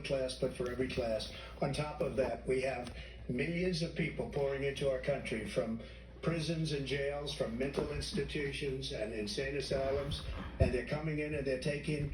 class, but for every class. On top of that, we have millions of people pouring into our country from prisons and jails, from mental institutions and insane asylums, and they're coming in and they're taking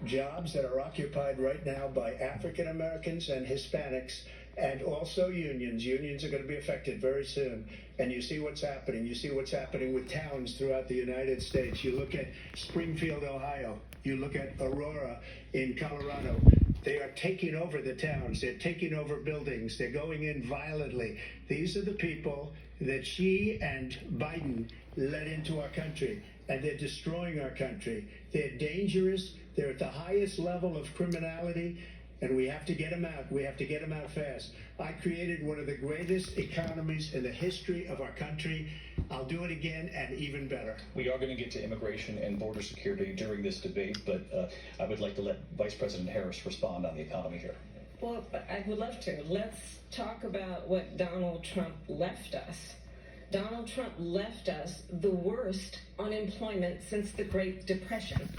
jobs that are occupied right now by African Americans and Hispanics, and also unions. Unions are going to be affected very soon. And you see what's happening. You see what's happening with towns throughout the United States. You look at Springfield, Ohio. You look at Aurora in Colorado. They are taking over the towns. They're taking over buildings. They're going in violently. These are the people that Xi and Biden led into our country, and they're destroying our country. They're dangerous. They're at the highest level of criminality, and we have to get them out. We have to get them out fast. I created one of the greatest economies in the history of our country. I'll do it again and even better. We are going to get to immigration and border security during this debate, but I would like to let Vice President Harris respond on the economy here. Well, I would love to. Let's talk about what Donald Trump left us. Donald Trump left us the worst unemployment since the Great Depression.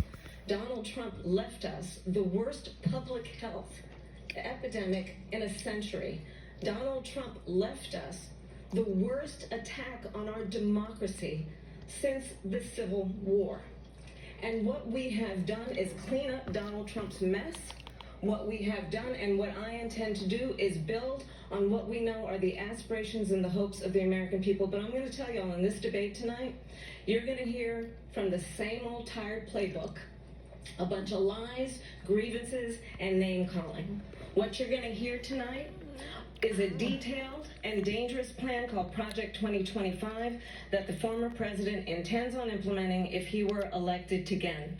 Donald Trump left us the worst public health epidemic in a century. Donald Trump left us the worst attack on our democracy since the Civil War. And what we have done is clean up Donald Trump's mess. What we have done and what I intend to do is build on what we know are the aspirations and the hopes of the American people. But I'm going to tell y'all in this debate tonight, you're going to hear from the same old tired playbook, a bunch of lies, grievances, and name-calling. What you're going to hear tonight is a detailed and dangerous plan called Project 2025 that the former president intends on implementing if he were elected again.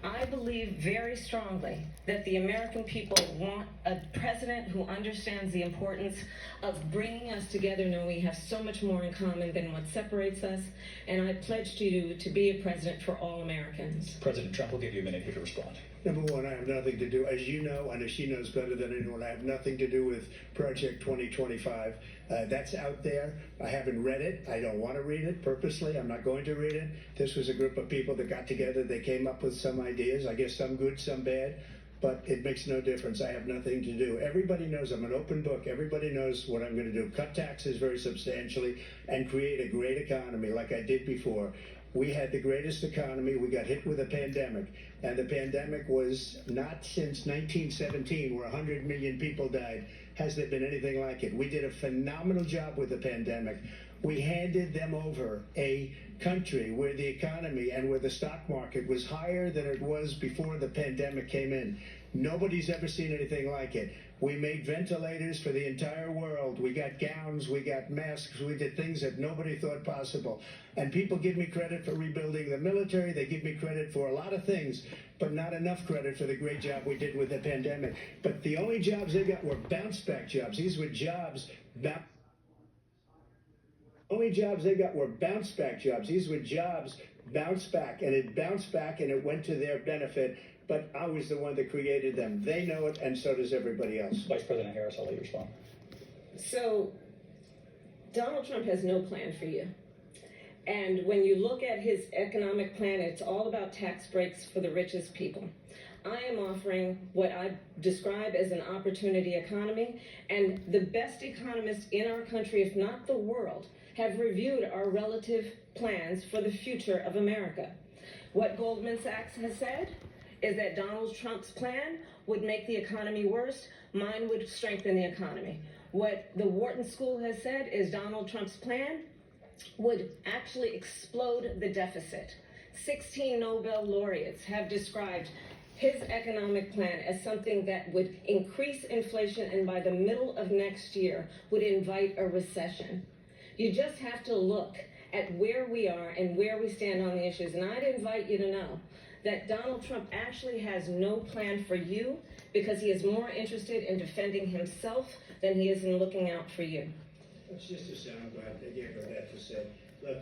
I believe very strongly that the American people want a president who understands the importance of bringing us together, knowing we have so much more in common than what separates us. And I pledge to you to be a president for all Americans. President Trump will give you a minute here to respond. Number one, I have nothing to do, as you know, and as she knows better than anyone, I have nothing to do with Project 2025. That's out there. I haven't read it. I don't want to read it purposely. I'm not going to read it. This was a group of people that got together. They came up with some ideas, I guess some good, some bad, but it makes no difference. I have nothing to do. Everybody knows I'm an open book. Everybody knows what I'm going to do. Cut taxes very substantially and create a great economy like I did before. We had the greatest economy. We got hit with a pandemic, and the pandemic was not since 1917, where 100 million people died, has there been anything like it. We did a phenomenal job with the pandemic. We handed them over a country where the economy and where the stock market was higher than it was before the pandemic came in. Nobody's ever seen anything like it. We made ventilators for the entire world. We got gowns, we got masks, we did things that nobody thought possible. And people give me credit for rebuilding the military. They give me credit for a lot of things, but not enough credit for the great job we did with the pandemic. But the only jobs they got were bounce back jobs. These were jobs only jobs they got were bounce back jobs. These were jobs bounce back, and it bounced back and it went to their benefit. But I was the one that created them. They know it, and so does everybody else. Vice President Harris, I'll let you respond. So, Donald Trump has no plan for you. And when you look at his economic plan, it's all about tax breaks for the richest people. I am offering what I describe as an opportunity economy, and the best economists in our country, if not the world, have reviewed our relative plans for the future of America. What Goldman Sachs has said is that Donald Trump's plan would make the economy worse. Mine would strengthen the economy. What the Wharton School has said is Donald Trump's plan would actually explode the deficit. 16 Nobel laureates have described his economic plan as something that would increase inflation and by the middle of next year would invite a recession. You just have to look at where we are and where we stand on the issues. And I'd invite you to know that Donald Trump actually has no plan for you because he is more interested in defending himself than he is in looking out for you. It's just a sound bite. They gave her that to say. Look.